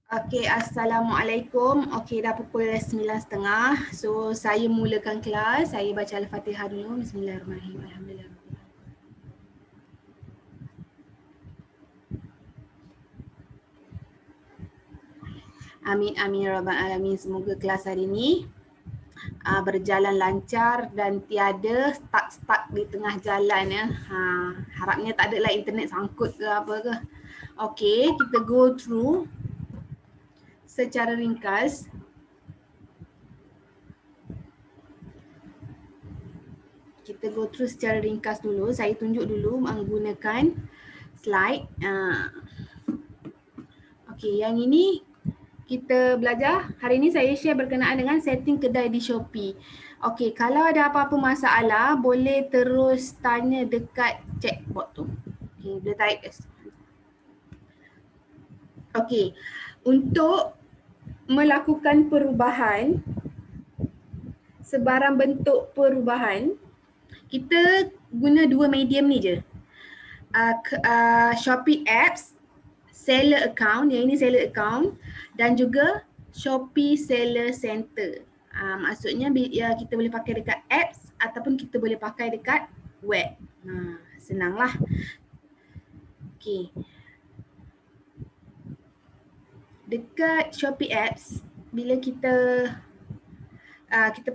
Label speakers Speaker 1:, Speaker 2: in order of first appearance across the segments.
Speaker 1: Okey, Assalamualaikum. Okey, dah pukul 9.30. So, saya mulakan kelas. Saya baca Al-Fatihah dulu. Bismillahirrahmanirrahim. Alhamdulillah. Amin, amin, ya rabbal alamin. Semoga kelas hari ini berjalan lancar dan tiada stuck di tengah jalan ya. Harapnya tak ada lah internet sangkut ke apa ke. Okey, kita go through secara ringkas. Kita go through secara ringkas dulu. Saya tunjuk dulu menggunakan slide. Okey, yang ini kita belajar. Hari ini saya share berkenaan dengan setting kedai di Shopee. Okey, kalau ada apa-apa masalah, boleh terus tanya dekat chatbot tu. Okey, boleh type S. Okey, untuk melakukan perubahan, sebarang bentuk perubahan, kita guna dua medium ni je. Shopee apps, seller account, yang ini seller account, dan juga Shopee Seller Center. Maksudnya ya, kita boleh pakai dekat apps ataupun kita boleh pakai dekat web. Senanglah. Okay. Dekat Shopee apps, bila kita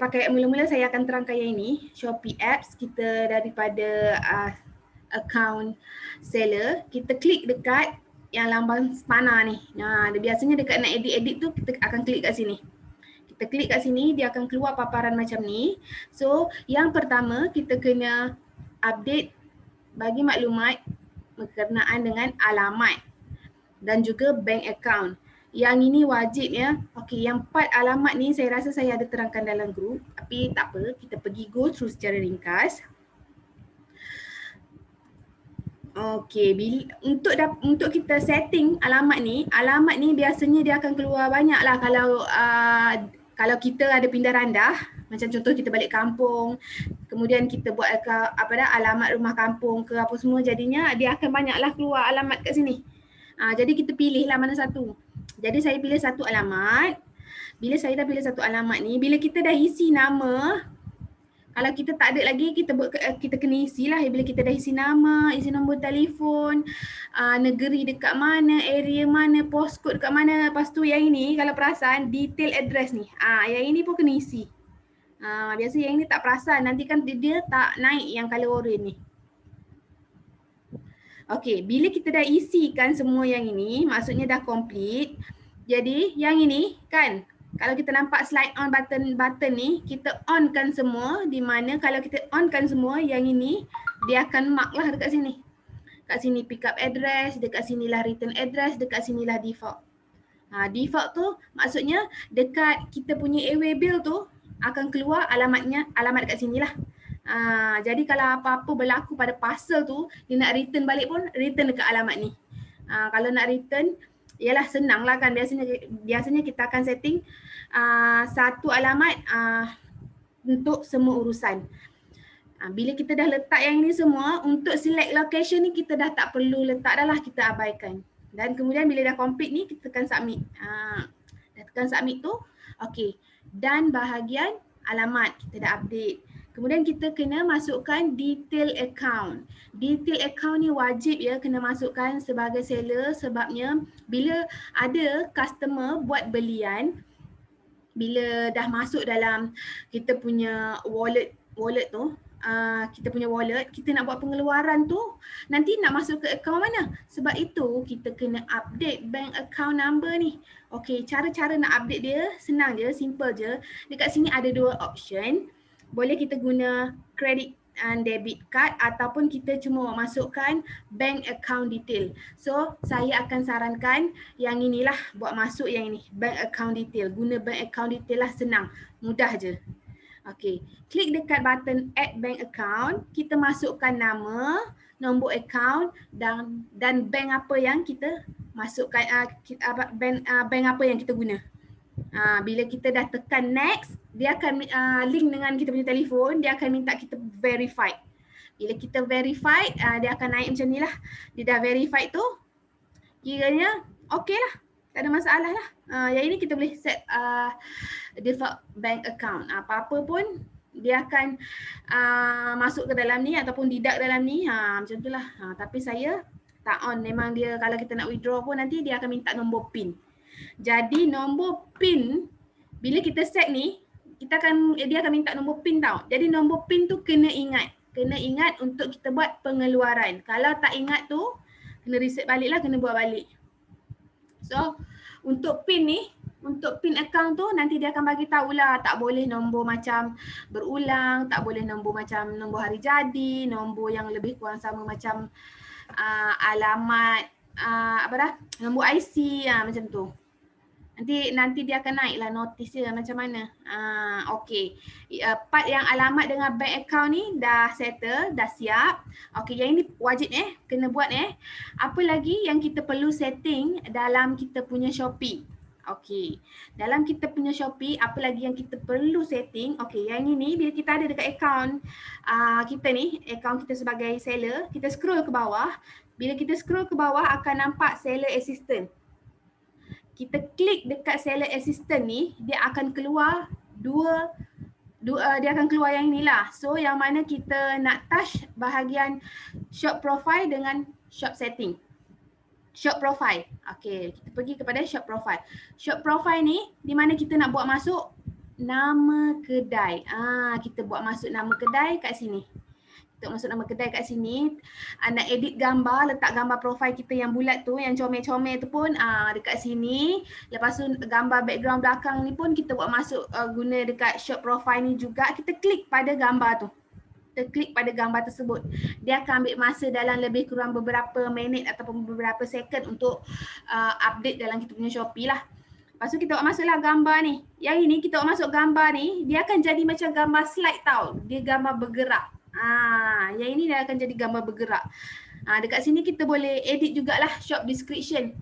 Speaker 1: pakai mula-mula, saya akan terangkan yang ini. Shopee apps, kita daripada account seller, kita klik dekat yang lambang panah ni. Biasanya dekat nak edit-edit tu kita akan klik kat sini. Kita klik kat sini, dia akan keluar paparan macam ni. So, yang pertama kita kena update bagi maklumat berkenaan dengan alamat dan juga bank account. Yang ini wajib ya. Okey, yang part alamat ni saya rasa saya ada terangkan dalam grup, tapi tak apa, kita pergi go through secara ringkas. Okey, untuk kita setting alamat ni biasanya dia akan keluar banyak lah kalau kita ada pindah randah. Macam contoh kita balik kampung, kemudian kita buat alamat rumah kampung ke apa semua, jadinya dia akan banyaklah keluar alamat kat sini. Jadi kita pilihlah mana satu. Jadi saya pilih satu alamat. Bila saya dah pilih satu alamat ni, bila kita dah isi nama, kalau kita tak ada lagi, kita kena isilah. Bila kita dah isi nama, isi nombor telefon, negeri dekat mana, area mana, postcode dekat mana. Lepas tu yang ini kalau perasan detail address ni. Yang ini pun kena isi. Biasa yang ini tak perasan, nanti kan dia tak naik yang color orange ni. Okey, bila kita dah isikan semua yang ini, maksudnya dah complete. Jadi yang ini kan, kalau kita nampak slide on button ni, kita onkan semua, di mana kalau kita onkan semua yang ini, dia akan mark lah dekat sini. Kat sini pick up address, dekat sinilah return address, dekat sinilah default. Default tu maksudnya dekat kita punya airway bill tu akan keluar alamat dekat sinilah. Jadi kalau apa-apa berlaku pada parcel tu, dia nak return balik pun return dekat alamat ni. Kalau nak return, ialah senang lah kan, biasanya kita akan setting satu alamat untuk semua urusan. Bila kita dah letak yang ini semua, untuk select location ni kita dah tak perlu letak dah lah, kita abaikan. Dan kemudian bila dah complete ni, kita tekan submit. Dah tekan submit tu, okey. Dan bahagian alamat kita dah update. Kemudian kita kena masukkan detail account. Detail account ni wajib ya kena masukkan sebagai seller, sebabnya bila ada customer buat belian, bila dah masuk dalam kita punya wallet tu, kita punya wallet, kita nak buat pengeluaran tu, nanti nak masuk ke akaun mana? Sebab itu kita kena update bank account number ni. Okey, cara-cara nak update dia senang je, simple je. Dekat sini ada dua option. Boleh kita guna credit and debit card ataupun kita cuma masukkan bank account detail. So, saya akan sarankan yang inilah, buat masuk yang ini, bank account detail. Guna bank account detail lah, senang, mudah je. Okey, klik dekat button add bank account, kita masukkan nama, nombor account dan bank apa yang kita masukkan, bank apa yang kita guna. Bila kita dah tekan next, dia akan link dengan kita punya telefon, dia akan minta kita verified. Bila kita verified, dia akan naik macam ni lah. Dia dah verified tu, kiranya okey lah. Tak ada masalah lah. Yang ini kita boleh set default bank account. Apa-apa pun dia akan masuk ke dalam ni ataupun deduct dalam ni. Macam tu lah. Tapi saya tak on. Memang dia kalau kita nak withdraw pun nanti dia akan minta nombor PIN. Jadi nombor PIN bila kita set ni, dia akan minta nombor PIN tau. Jadi nombor PIN tu kena ingat. Kena ingat untuk kita buat pengeluaran. Kalau tak ingat tu, kena reset balik lah, kena buat balik. So, untuk PIN ni, untuk PIN account tu nanti dia akan bagi tahulah tak boleh nombor macam berulang, tak boleh nombor macam nombor hari jadi, nombor yang lebih kurang sama macam alamat, nombor IC macam tu. Nanti dia akan naik lah notis dia macam mana. Okay. Part yang alamat dengan bank account ni dah settle, dah siap. Okay, yang ini wajib kena buat Apa lagi yang kita perlu setting dalam kita punya Shopee? Okay, dalam kita punya Shopee, apa lagi yang kita perlu setting? Okay, yang ini bila kita ada dekat account kita ni, account kita sebagai seller, kita scroll ke bawah. Bila kita scroll ke bawah akan nampak seller assistant. Kita klik dekat seller assistant ni, dia akan keluar dia akan keluar yang inilah. So yang mana kita nak touch bahagian shop profile dengan shop setting. Shop profile. Okay, kita pergi kepada shop profile. Shop profile ni di mana kita nak buat masuk nama kedai. Kita buat masuk nama kedai kat sini. Kita masuk nama kedai kat sini. Nak edit gambar, letak gambar profil kita yang bulat tu, yang comel-comel tu pun dekat sini. Lepas tu gambar background belakang ni pun kita buat masuk guna dekat shop profile ni juga. Kita klik pada gambar tu. Kita klik pada gambar tersebut. Dia akan ambil masa dalam lebih kurang beberapa minit ataupun beberapa second untuk update dalam kita punya Shopee lah. Lepas tu kita buat masuklah gambar ni. Yang ini kita buat masuk gambar ni, dia akan jadi macam gambar slide tau. Dia gambar bergerak. Yang ini dia akan jadi gambar bergerak. Dekat sini kita boleh edit jugalah shop description.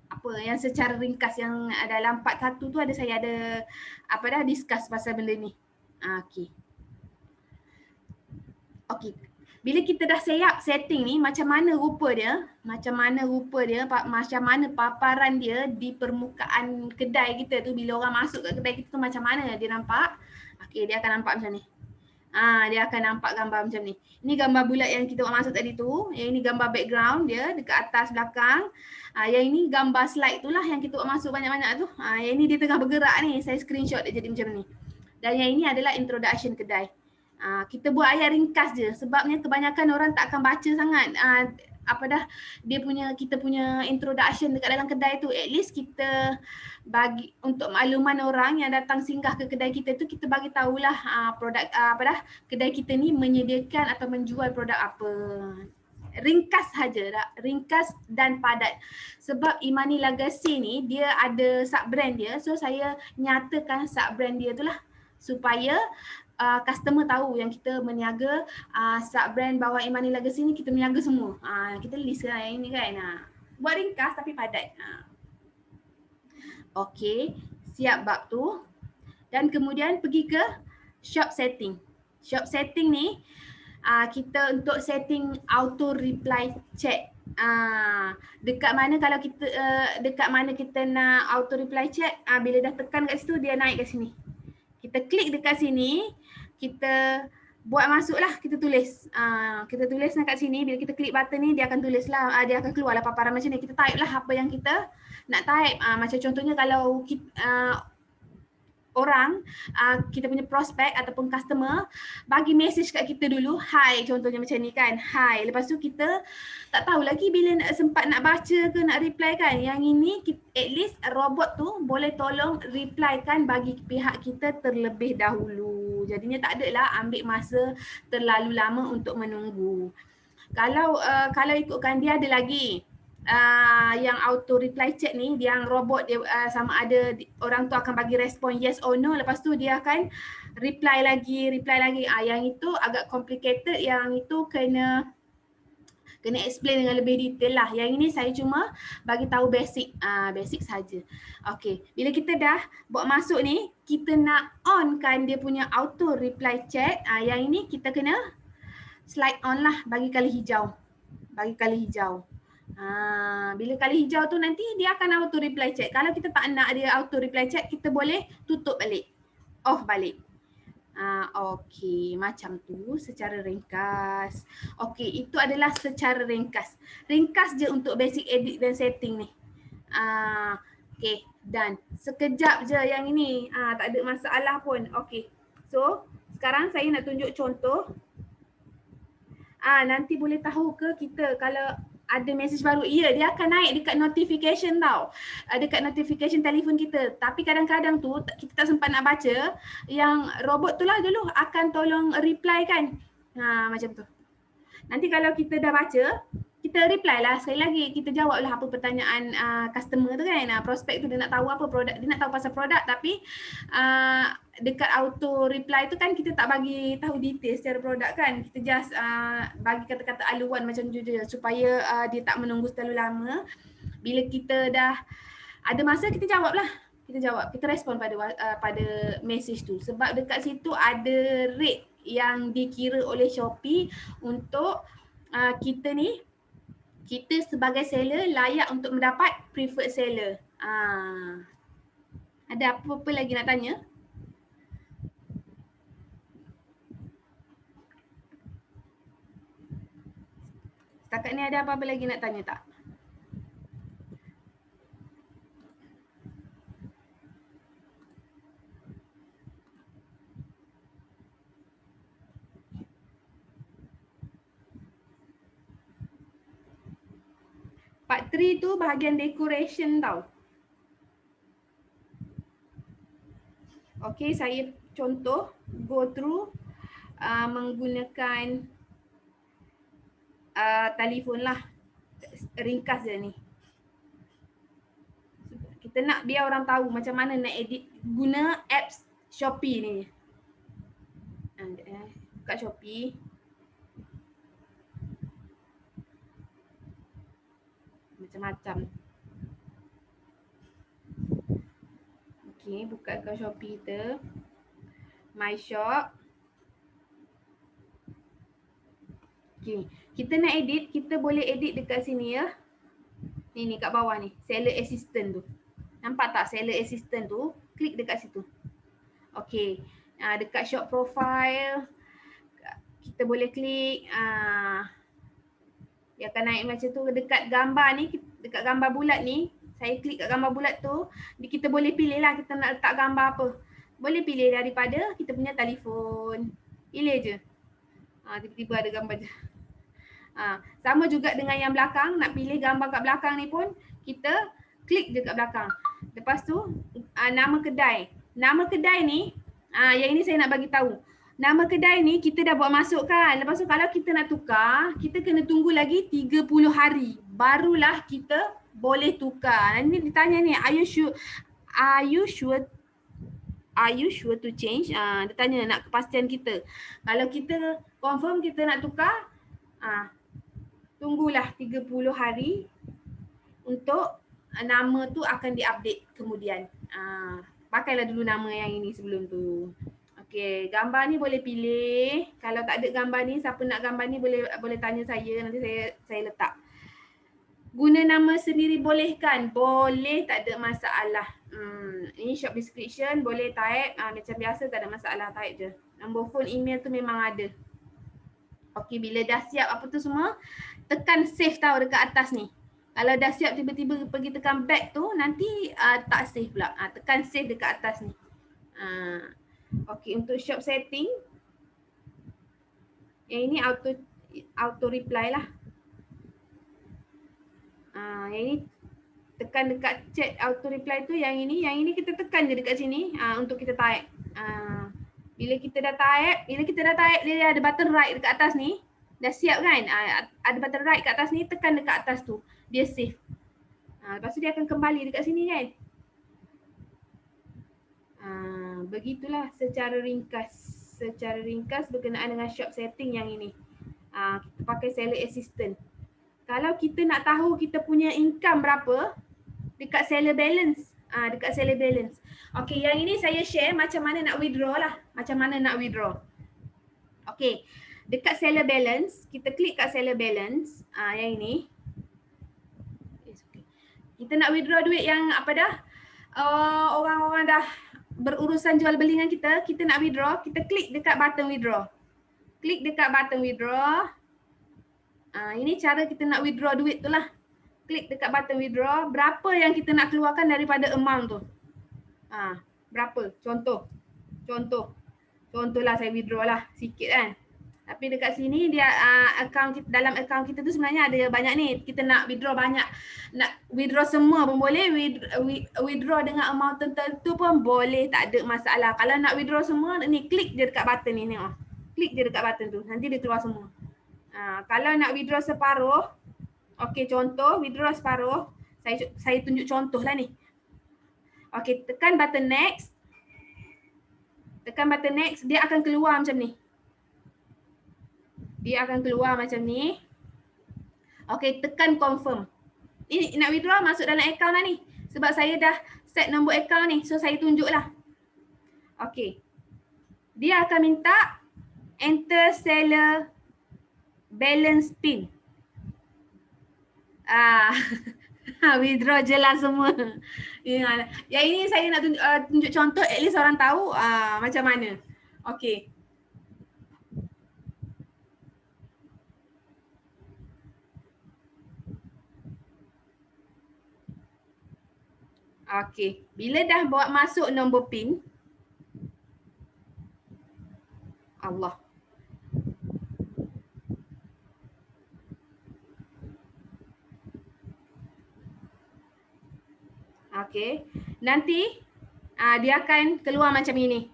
Speaker 1: Apa yang secara ringkas yang dalam part 1 tu saya ada discuss pasal benda ni. Okey. Bila kita dah siap setting ni, macam mana rupa dia, macam mana paparan dia di permukaan kedai kita tu, bila orang masuk kat kedai kita tu macam mana dia nampak. Okey, dia akan nampak macam ni. Dia akan nampak gambar macam ni. Ini gambar bulat yang kita buat masuk tadi tu. Yang ini gambar background dia dekat atas belakang. Yang ini gambar slide tu lah yang kita buat masuk banyak-banyak tu. Yang ini dia tengah bergerak ni. Saya screenshot dia jadi macam ni. Dan yang ini adalah introduction kedai. Kita buat ayat ringkas je. Sebabnya kebanyakan orang tak akan baca sangat. Kita punya introduction dekat dalam kedai tu. At least kita bagi untuk makluman orang yang datang singgah ke kedai kita tu, kita bagi tahulah produk kedai kita ni menyediakan atau menjual produk apa. Ringkas saja, ringkas dan padat. Sebab Imani Legacy ni dia ada sub brand dia, so saya nyatakan sub brand dia tu lah supaya customer tahu yang kita meniaga sub brand bawah Imani Legacy ni, kita meniaga semua. Kita list lah yang ini kan. Buat ringkas tapi padat. Okey, siap bab tu. Dan kemudian pergi ke shop setting. Shop setting ni kita untuk setting auto reply chat. Dekat mana kalau kita dekat mana kita nak auto reply chat, bila dah tekan kat situ dia naik kat sini. Kita klik dekat sini, kita buat masuklah, kita tulis. Kita tulis kat sini, bila kita klik button ni dia akan tulislah, dia akan keluarlah paparan macam ni. Kita type lah apa yang kita nak type. Macam contohnya kalau orang, kita punya prospek ataupun customer bagi message kat kita dulu, hi, contohnya macam ni kan, hi. Lepas tu kita tak tahu lagi bila sempat nak baca ke nak reply kan. Yang ini at least robot tu boleh tolong reply kan bagi pihak kita terlebih dahulu. Jadinya tak adalah ambil masa terlalu lama untuk menunggu. Kalau ikutkan dia ada lagi yang auto reply chat ni, yang robot dia sama ada orang tu akan bagi respon yes or no, lepas tu dia akan reply lagi. Yang itu agak complicated, yang itu kena explain dengan lebih detail lah. Yang ini saya cuma bagi tahu basic saja. Okey, bila kita dah buat masuk ni, kita nak on kan dia punya auto reply chat. Yang ini kita kena slide on lah, bagi kali hijau. Bila kali hijau tu nanti dia akan auto reply chat. Kalau kita tak nak dia auto reply chat, kita boleh tutup balik, off balik. Okey, macam tu secara ringkas. Okey, itu adalah secara ringkas. Ringkas je untuk basic edit dan setting ni. Okey, dan sekejap je yang ini. Tak ada masalah pun. Okey. So, sekarang saya nak tunjuk contoh. Nanti boleh tahu ke kita kalau ada mesej baru? Ya, dia akan naik dekat notification tau. Dekat notification telefon kita. Tapi kadang-kadang tu kita tak sempat nak baca. Yang robot tu lah dulu akan tolong reply kan. Macam tu. Nanti kalau kita dah baca, kita reply lah sekali lagi. Kita jawab lah apa pertanyaan customer tu kan. Prospek tu dia nak tahu apa produk, dia nak tahu pasal produk tapi dekat auto reply tu kan kita tak bagi tahu detail secara produk kan. Kita just bagi kata-kata aluan macam tu je supaya dia tak menunggu terlalu lama. Bila kita dah ada masa kita jawab lah. Kita respon pada message tu sebab dekat situ ada rate yang dikira oleh Shopee untuk kita ni, kita sebagai seller layak untuk mendapat preferred seller. Ada apa-apa lagi nak tanya? Setakat ni ada apa-apa lagi nak tanya tak? Part 3 tu bahagian decoration tau. Okay, saya contoh go through menggunakan telefon lah. Ringkas je ni. Kita nak biar orang tahu macam mana nak edit guna apps Shopee ni. Buka Shopee. Macam-macam. Okay, buka account Shopee kita. My Shop. Okay, kita nak edit, kita boleh edit dekat sini ya. Ni kat bawah ni, seller assistant tu. Nampak tak seller assistant tu? Klik dekat situ. Okay, dekat shop profile, kita boleh klik. Dia akan naik macam tu. Dekat gambar ni, dekat gambar bulat ni, saya klik kat gambar bulat tu, kita boleh pilih lah kita nak letak gambar apa. Boleh pilih daripada kita punya telefon. Pilih je. Tiba-tiba ada gambar je. Sama juga dengan yang belakang, nak pilih gambar kat belakang ni pun, kita klik je kat belakang. Lepas tu, nama kedai. Nama kedai ni, yang ini saya nak bagi tahu. Nama kedai ni kita dah buat masuk kan. Lepas tu kalau kita nak tukar, kita kena tunggu lagi 30 hari. Barulah kita boleh tukar. Nanti ditanya ni, are you sure to change? Dia tanya nak kepastian kita. Kalau kita confirm kita nak tukar, tunggulah 30 hari untuk nama tu akan diupdate kemudian. Pakailah dulu nama yang ini sebelum tu. Okey, gambar ni boleh pilih. Kalau tak ada gambar ni, siapa nak gambar ni boleh tanya saya, nanti saya letak. Guna nama sendiri boleh kan? Boleh, tak ada masalah. Ini shop description, boleh type. Macam biasa tak ada masalah, type je. Nombor phone, email tu memang ada. Okey, bila dah siap apa tu semua, tekan save tau dekat atas ni. Kalau dah siap tiba-tiba pergi tekan back tu, nanti tak save pula. Tekan save dekat atas ni. Okey, untuk shop setting, yang ini auto reply lah. Yang ini tekan dekat chat auto reply tu, yang ini kita tekan je dekat sini untuk kita type. Bila kita dah type, dia ada button right dekat atas ni. Dah siap kan? Ada button right kat atas ni, tekan dekat atas tu. Dia save. Lepas tu dia akan kembali dekat sini kan? Begitulah secara ringkas berkenaan dengan shop setting yang ini. Kita pakai seller assistant. Kalau kita nak tahu kita punya income berapa, dekat seller balance. Okey, yang ini saya share macam mana nak withdraw lah. Okey, dekat seller balance, kita klik kat seller balance, yang ini. Kita nak withdraw duit yang apa dah, orang-orang dah berurusan jual beli dengan kita nak withdraw, kita klik dekat button withdraw. Klik dekat button withdraw. Ini cara kita nak withdraw duit tu lah. Klik dekat button withdraw, berapa yang kita nak keluarkan daripada amount tu. Berapa? Contohlah saya withdraw lah sikit kan. Tapi dekat sini dia dalam akaun kita tu sebenarnya ada banyak ni. Kita nak withdraw banyak. Nak withdraw semua pun boleh, withdraw dengan amount tertentu pun boleh, tak ada masalah. Kalau nak withdraw semua ni, klik je dekat button ni, tengok. Klik je dekat button tu, nanti dia keluar semua. Kalau nak withdraw separuh, okey, contoh withdraw separuh, saya tunjuk contoh lah ni. Okey, tekan button next. Tekan button next, dia akan keluar macam ni. Dia akan keluar macam ni. Okey, tekan confirm. Ini nak withdraw masuk dalam akaun lah ni. Sebab saya dah set nombor akaun ni. So saya tunjuk lah. Okey. Dia akan minta enter seller balance PIN. Withdraw je lah semua. Yang ini saya nak tunjuk contoh, at least orang tahu macam mana. Okey. Okey, bila dah buat masuk nombor PIN, Allah. Okey, nanti dia akan keluar macam ini.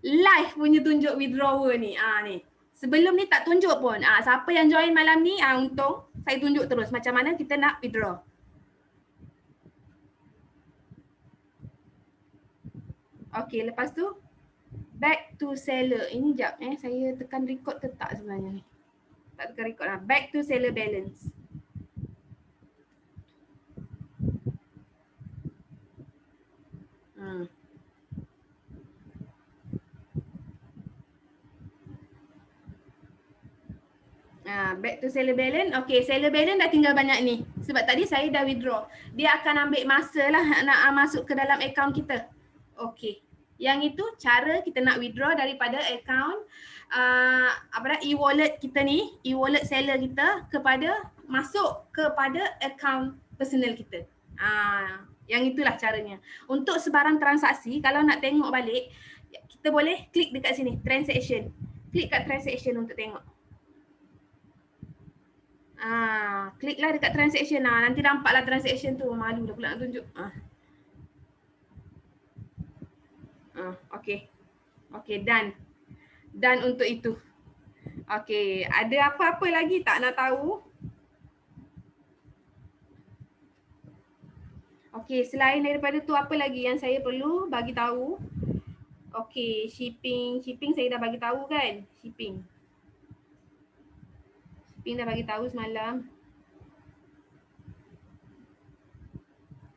Speaker 1: Live punya tunjuk withdrawer ni. Ni. Sebelum ni tak tunjuk pun. Siapa yang join malam ni, untung saya tunjuk terus macam mana kita nak withdraw. Okey, lepas tu back to seller. Ini jap saya tekan record ke tak sebenarnya ni. Tak tekan record lah. Back to seller balance. Back to seller balance. Okay, seller balance dah tinggal banyak ni. Sebab tadi saya dah withdraw. Dia akan ambil masa lah nak masuk ke dalam akaun kita. Okay. Yang itu cara kita nak withdraw daripada akaun e-wallet kita ni, e-wallet seller kita kepada masuk kepada akaun personal kita. Yang itulah caranya. Untuk sebarang transaksi, kalau nak tengok balik, kita boleh klik dekat sini, transaction. Klik kat transaction untuk tengok. Kliklah dekat transaction. Nanti nampaklah transaction tu. Malu dah pula nak tunjuk. Okay. Okay, done. Done untuk itu. Okay, ada apa-apa lagi tak nak tahu? Okay, selain daripada tu apa lagi yang saya perlu bagi tahu? Okay, shipping. Shipping saya dah bagi tahu kan? Shipping dah bagi tahu semalam.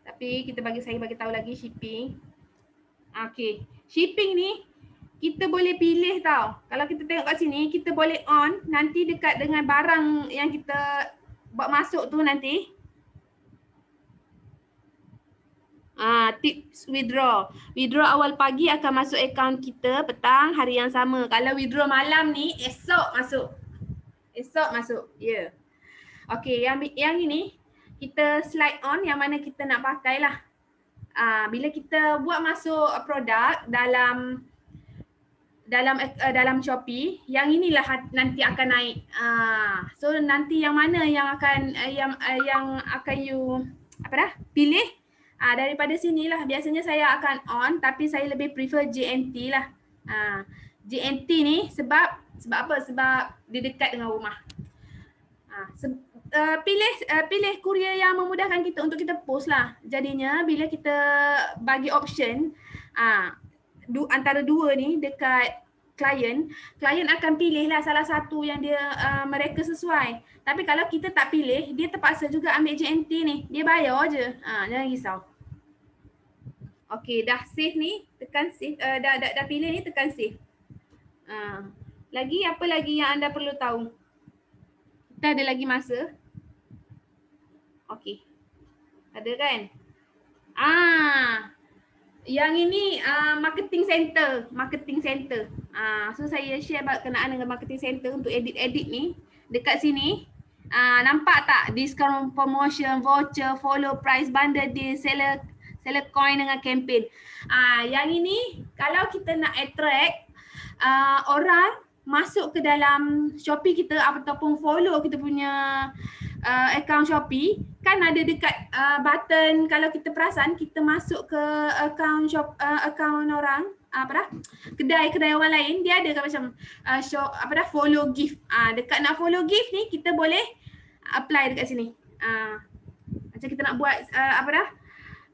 Speaker 1: Tapi saya bagi tahu lagi shipping. Okay, shipping ni kita boleh pilih tau. Kalau kita tengok kat sini, kita boleh on nanti dekat dengan barang yang kita buat masuk tu nanti. Tips withdraw. Withdraw awal pagi akan masuk akaun kita petang hari yang sama. Kalau withdraw malam ni, esok masuk. Ya. Okay, yang ini kita slide on yang mana kita nak pakai lah. Bila kita buat masuk produk dalam Shopee, yang inilah nanti akan naik. So nanti yang mana yang akan you pilih daripada sinilah. Biasanya saya akan on, tapi saya lebih prefer JNT lah. JNT ni sebab apa? Sebab dia dekat dengan rumah. Pilih kurier yang memudahkan kita untuk kita post lah. Jadinya bila kita bagi option antara dua ni dekat klien akan pilih lah salah satu yang dia mereka sesuai. Tapi kalau kita tak pilih, dia terpaksa juga ambil JNT ni. Dia bayar je. Jangan risau. Okay, dah save ni, tekan save. Dah pilih ni, tekan save. Lagi apa lagi yang anda perlu tahu? Kita ada lagi masa. Okay. Ada kan? Yang ini marketing center. So saya share berkenaan dengan marketing center untuk edit ni. Dekat sini nampak tak discount, promotion, voucher, follow price, bundle deal, seller coin dengan campaign. Yang ini kalau kita nak attract orang masuk ke dalam Shopee kita ataupun follow kita punya account Shopee, kan ada dekat button, kalau kita perasan kita masuk ke account orang kedai orang lain, dia ada kan macam follow gift. Dekat nak follow gift ni kita boleh apply dekat sini. Macam kita nak buat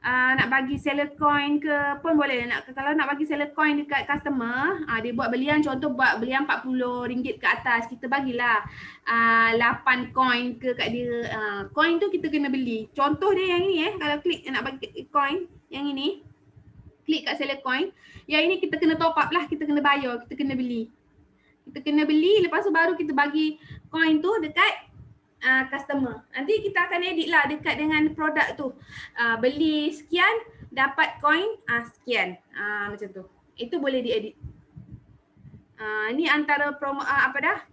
Speaker 1: nak bagi seller coin ke pun boleh. Kalau nak bagi seller coin dekat customer, dia buat belian, contoh buat belian RM40 ke atas, kita bagilah 8 coin ke kat dia. Coin tu kita kena beli. Contoh dia yang ni kalau klik nak bagi coin yang ini, klik kat seller coin. Yang ini kita kena top up lah, kita kena bayar, kita kena beli. Kita kena beli, lepas tu baru kita bagi coin tu dekat customer. Nanti kita akan edit lah dekat dengan produk tu. Beli sekian, dapat coin sekian. Macam tu. Itu boleh diedit. Ni antara promo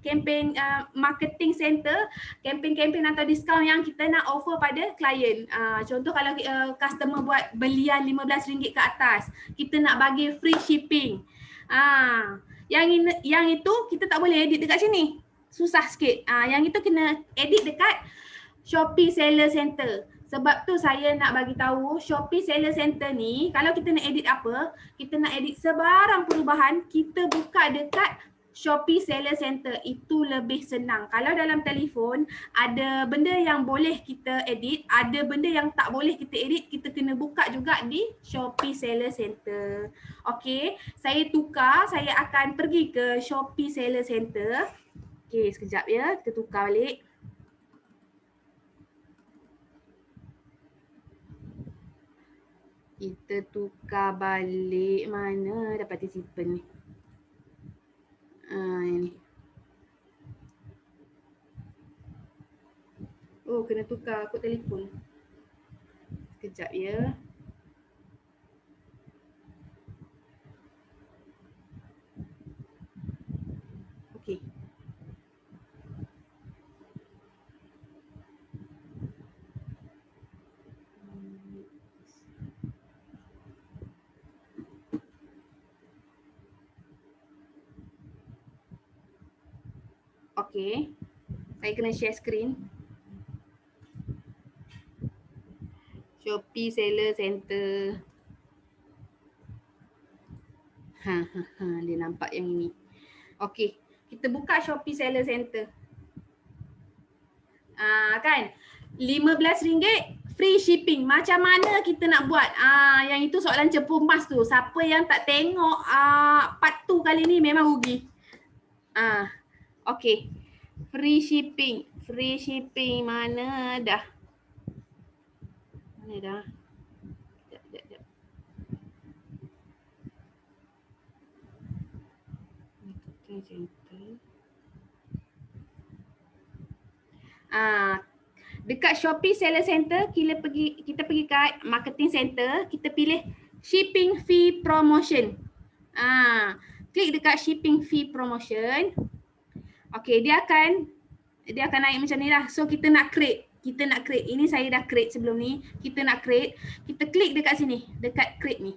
Speaker 1: campaign marketing center, campaign atau diskaun yang kita nak offer pada klien. Contoh kalau customer buat belian RM15 ke atas, kita nak bagi free shipping. Yang itu kita tak boleh edit dekat sini. Susah sikit. Yang itu kena edit dekat Shopee Seller Center. Sebab tu saya nak bagi tahu Shopee Seller Center ni, kalau kita nak edit apa, kita nak edit sebarang perubahan, kita buka dekat Shopee Seller Center. Itu lebih senang. Kalau dalam telefon ada benda yang boleh kita edit, ada benda yang tak boleh kita edit, kita kena buka juga di Shopee Seller Center. Okey, saya tukar, saya akan pergi ke Shopee Seller Center. Okey, sekejap ya, kita tukar balik. Kita tukar balik, mana dah participant ni? Ini. Oh, kena tukar kod telefon. Sekejap ya. Okey. Okey. Saya kena share screen. Shopee Seller Center. Dia nampak yang ini. Okey, kita buka Shopee Seller Center. Kan? RM15 free shipping. Macam mana kita nak buat? Yang itu soalan cepu emas tu. Siapa yang tak tengok part 2 kali ni memang rugi. Okey. Free shipping. Free shipping mana dah? Mana dah? Sekejap. Dekat Shopee Seller Center, kita pergi kat Marketing Center, kita pilih Shipping Fee Promotion. Klik dekat Shipping Fee Promotion. Okey, dia akan naik macam ni lah. So kita nak create. Ini saya dah create sebelum ni. Kita nak create. Kita klik dekat sini, dekat create ni.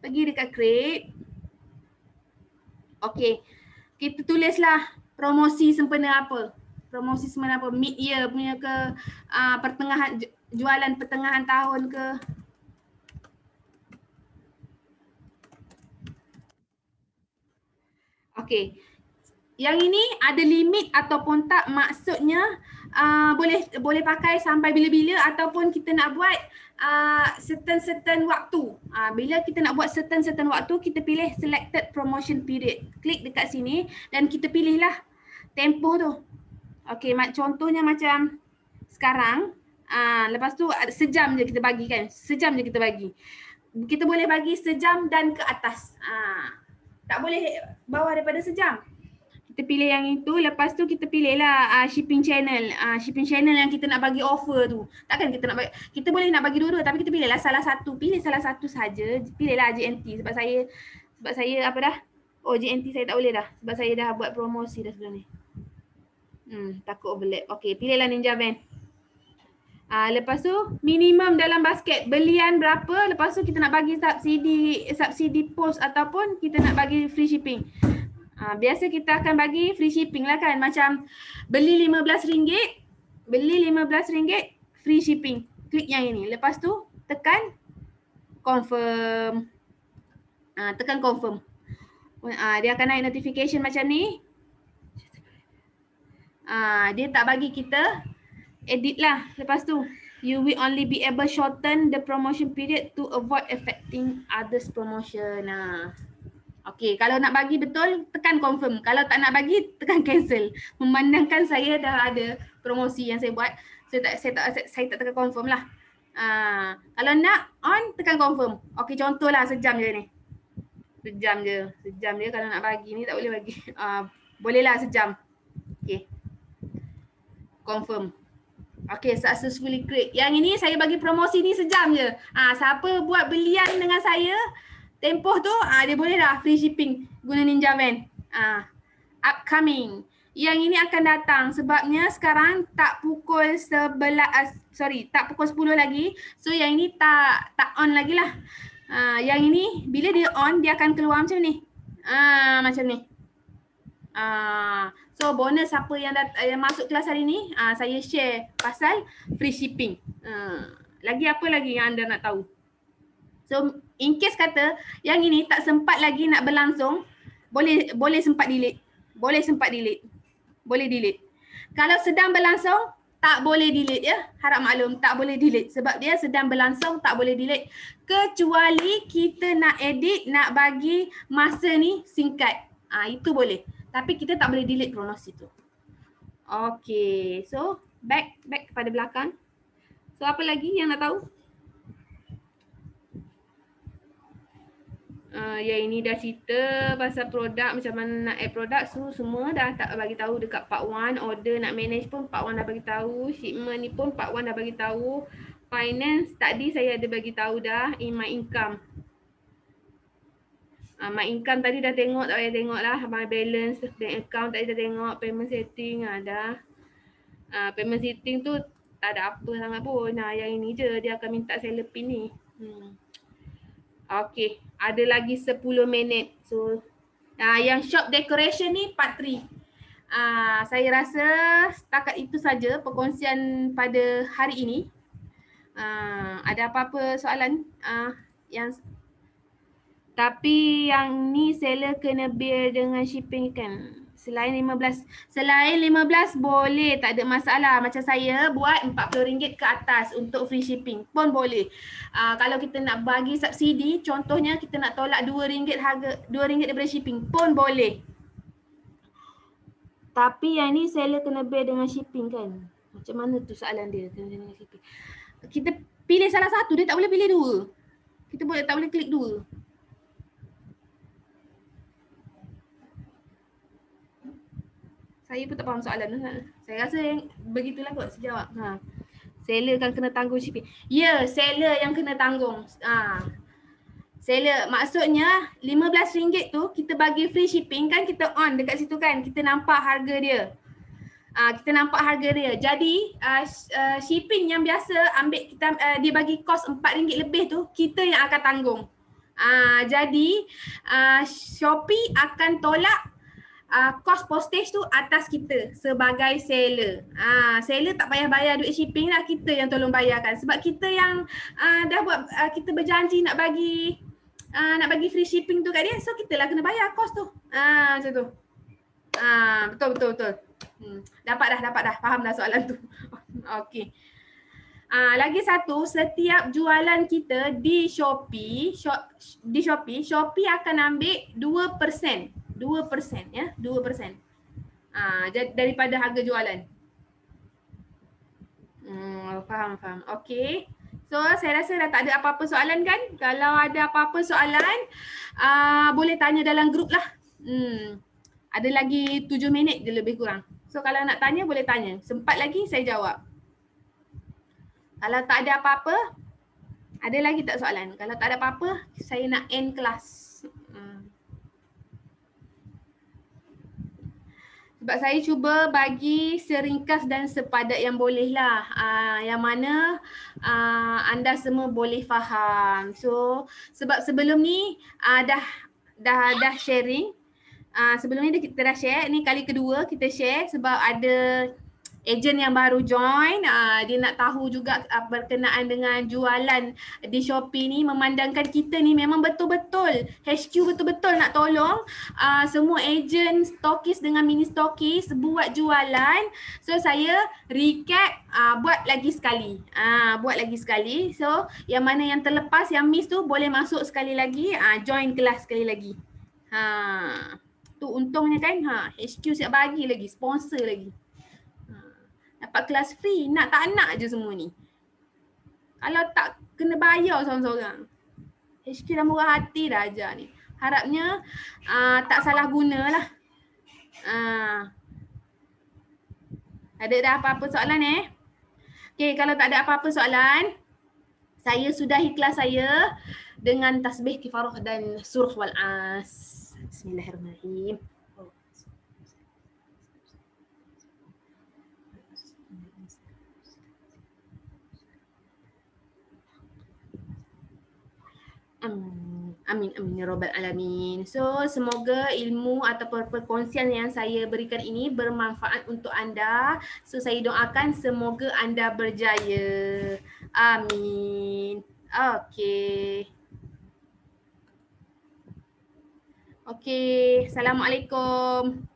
Speaker 1: Pergi dekat create. Okey. Kita tulislah promosi sempena apa. Mid year punya ke, pertengahan jualan pertengahan tahun ke. Okey. Yang ini ada limit ataupun tak, maksudnya boleh pakai sampai bila-bila ataupun kita nak buat certain waktu. Bila kita nak buat certain waktu, kita pilih selected promotion period. Klik dekat sini dan kita pilihlah tempoh tu. Okey, contohnya macam sekarang, lepas tu sejam je kita bagi kan. Kita boleh bagi sejam dan ke atas. Tak boleh bawah daripada sejam. kita pilih yang itu, lepas tu kita pilih lah shipping channel. Shipping channel yang kita nak bagi offer tu. Takkan kita nak bagi, kita boleh nak bagi dua-dua tapi kita pilih lah salah satu. Pilih salah satu saja. Pilihlah JNT sebab saya apa dah? Oh, JNT saya tak boleh dah sebab saya dah buat promosi dah sebelum ni. Takut overlap. Okey, pilihlah Ninja Van. Lepas tu minimum dalam basket belian berapa, lepas tu kita nak bagi subsidi post ataupun kita nak bagi free shipping. Biasa kita akan bagi free shipping lah kan, macam beli RM15, free shipping. Klik yang ini, lepas tu tekan confirm. Tekan confirm. Dia akan naik notification macam ni. Dia tak bagi kita edit lah. Lepas tu you will only be able shorten the promotion period to avoid affecting others promotion. Okey, kalau nak bagi betul tekan confirm. Kalau tak nak bagi tekan cancel. Memandangkan saya dah ada promosi yang saya buat, saya tak tekan confirm lah. Kalau nak on tekan confirm. Okey, contohlah sejam je ni. Sejam je kalau nak bagi ni tak boleh bagi. Bolehlah sejam. Okey. Confirm. Okay, successfully create. Yang ini saya bagi promosi ni sejam je. Siapa buat belian dengan saya tempoh tu, dia boleh dah free shipping guna Ninja Van. Upcoming. Yang ini akan datang sebabnya sekarang tak pukul 10 lagi. So yang ini tak on lagi lah. Yang ini bila dia on dia akan keluar macam ni. Macam ni. So bonus siapa yang masuk kelas hari ni, saya share pasal free shipping. Lagi apa lagi yang anda nak tahu? So in case kata yang ini tak sempat lagi nak berlangsung, boleh sempat delete. Boleh delete. Kalau sedang berlangsung tak boleh delete ya. Harap maklum, tak boleh delete sebab dia sedang berlangsung, tak boleh delete kecuali kita nak edit, nak bagi masa ni singkat. Itu boleh. Tapi kita tak boleh delete promosi tu. Okay, so back kepada belakang. So apa lagi yang nak tahu? Yang ini dah cerita pasal produk, macam mana nak add produk. So semua dah tak bagi tahu dekat part 1. Order nak manage pun part 1 dah bagi tahu. Shipment ni pun part 1 dah bagi tahu. Finance tadi saya ada bagi tahu dah. In my income. My income tadi dah tengok, tak payah tengok lah. My balance, bank account tadi dah tengok. Payment setting dah. Payment setting tu tak ada apa sangat pun. Yang ini je dia akan minta seller pin ni. Okay, ada lagi 10 minit. So yang shop decoration ni part 3. Saya rasa setakat itu saja perkongsian pada hari ini. Ada apa-apa soalan? Tapi yang ni seller kena bear dengan shipping kan. Selain 15 boleh, tak ada masalah. Macam saya buat RM40 ke atas untuk free shipping pun boleh. Kalau kita nak bagi subsidi, contohnya kita nak tolak RM2 harga, RM2 daripada shipping pun boleh. Tapi yang ni seller kena bear dengan shipping kan. Macam mana tu soalan dia kena dengan shipping. Kita pilih salah satu, dia tak boleh pilih dua. Kita tak boleh klik dua. Saya pun tak faham soalan tu. Saya rasa begitulah kot sejawab. Seller kan kena tanggung shipping. Ya, seller yang kena tanggung. Seller maksudnya RM15 tu kita bagi free shipping kan, kita on dekat situ kan. Kita nampak harga dia. Jadi shipping yang biasa ambil kita dia bagi kos RM4 lebih tu, kita yang akan tanggung. Jadi Shopee akan tolak kos postage tu atas kita sebagai seller. Seller tak payah bayar duit shipping lah, kita yang tolong bayarkan. Sebab kita yang dah buat, kita berjanji nak bagi free shipping tu kat dia, so kita lah kena bayar kos tu. Macam tu. Betul. Dapat dah. Faham dah soalan tu. Okey. Lagi satu, setiap jualan kita di Shopee, Shopee akan ambil 2%. 2% ya, 2%. Daripada harga jualan. Faham. Okey. So saya rasa dah tak ada apa-apa soalan kan? Kalau ada apa-apa soalan, boleh tanya dalam grup lah. Ada lagi 7 minit je lebih kurang. So kalau nak tanya boleh tanya. Sempat lagi saya jawab. Kalau tak ada apa-apa, ada lagi tak soalan? Kalau tak ada apa-apa, saya nak end kelas. Sebab saya cuba bagi seringkas dan sepadat yang boleh lah. Yang mana anda semua boleh faham. So sebab sebelum ni dah sharing. Sebelum ni kita dah share. Ni kali kedua kita share sebab ada ejen yang baru join, dia nak tahu juga berkenaan dengan jualan di Shopee ni, memandangkan kita ni memang betul-betul HQ betul-betul nak tolong semua ejen, stokis dengan mini stokis buat jualan. So saya recap, buat lagi sekali. So yang mana yang terlepas, yang miss tu boleh masuk sekali lagi, join kelas sekali lagi. Tu untungnya kan, HQ siap bagi lagi, sponsor lagi. Dapat kelas free, nak tak nak je semua ni. Kalau tak kena bayar seorang-seorang. HQ dah murah hati dah ajar ni. Harapnya tak salah guna lah. Ada dah apa-apa soalan Okay, kalau tak ada apa-apa soalan, saya sudahi kelas saya dengan tasbih kifarah dan surah wal as. Bismillahirrahmanirrahim. Amin ya rabbal alamin. So semoga ilmu ataupun perkongsian yang saya berikan ini bermanfaat untuk anda. So saya doakan semoga anda berjaya. Amin. Okey. Assalamualaikum.